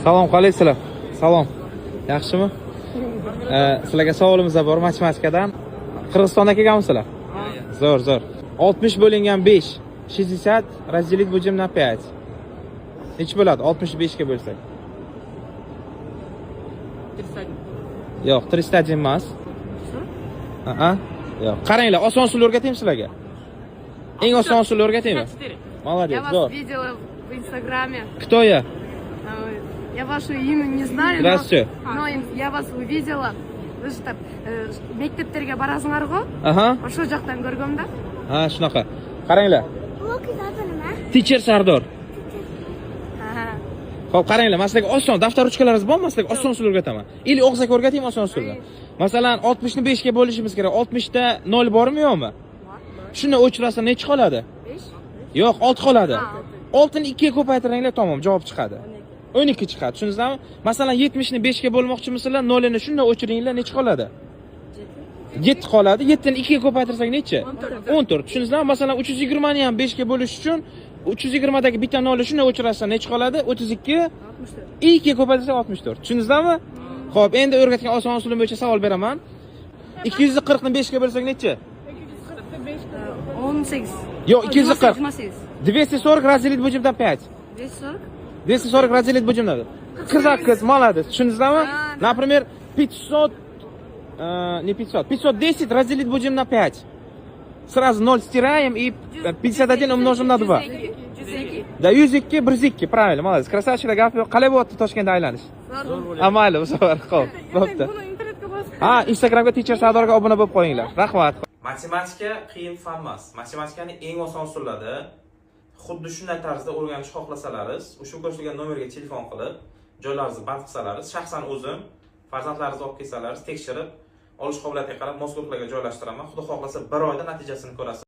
Salom, qalaysizlar? Salom. Yaxshimi? Sizlarga savolimiz bor matematikadan. Qirg'izistondan kelganmisizlar? Zo'r. 60 bo'lingan 5, 60 разделить будем на 5. Nech bo'ladi 65 ga bo'lsak? 301. Yo'q, 301 emas. Yo'q. Qaranglar, oson usul o'rgataymi sizlarga? Eng oson usul o'rgataymi? Молодец, Я вас видела в Инстаграме. Кто я? Я ваше имя не знаю. Здравствуйте. Но я вас увидела. Вы же там мектептерге барасыңар-го? Ошол жактан көргөм да. Ha, shunaqa. Qaranglar. Teacher Sardor. Xo'p, qaranglar, men sizlarga oson daftar ruchkalaringiz bormi? Sizlarga oson usul o'rgataman. Ili og'zaki o'rgataymi oson usulni. Masalan, 60 ni 5 ga bo'lishimiz kerak. 60 da 0 bormi, yo'qmi? Shuni o'chirasa nechi qoladi? 5. Yo'q, 6 qoladi. 6 ni 2 ga ko'paytiringlar, tamom, javob chiqadi. 12 chiqadi. Tushundingizmi? Masalan, 70 ni 5 ga bo'lmoqchimisizlar, 0 ni shunday o'chiringlar, nechi qoladi? 7 qoladi. 7 ni 2 ga ko'paytirsak nechi? 14. Tushundingizmi? Masalan, 320 ni ham 5 ga bo'lish uchun 320 dagi bitta 0 shunday o'chirasa nechi qoladi? 32. 64. 2 ga ko'paytirsak 64. Tushundingizmi? Xo'p, endi o'rgatgan oson usulim bo'yicha savol beraman. 240 ni 5 ga bo'lsak nechi? 18. Yo'q, 240. 240 разделить будем на 5. 240? 240 разделить будем на 5. Кыз, молодец. Tushundingizmi? Например, 500 не 500. 510 разделить будем на 5. Сразу 0 стираем и 51 умножим на 2. 102. Да, 102, 102. Правильно, молодец. Красавчик, gap yo'q. Qalay bo'lyapti Toshkentda aylanish? Mayli, bu safar xo'p. Bo'pti. Ha, Instagramga Teacher Sardorga obuna bo'lib qo'yinglar. Rahmat. Matematika qiyin fan emas. Matematikaning eng oson usullari xuddi shunday tarzda o'rganishni xohlasalaringiz, ushbu ko'rsatilgan nomerga telefon qilib, joylaringizni band qilsalaringiz, shaxsan o'zim farzandlaringizni olib kelsalaringiz, tekshirib, olish qobiliyatiga qarab mazkur joylashtiraman. Xudo xohlasa 1 oyda natijasini ko'rasiz.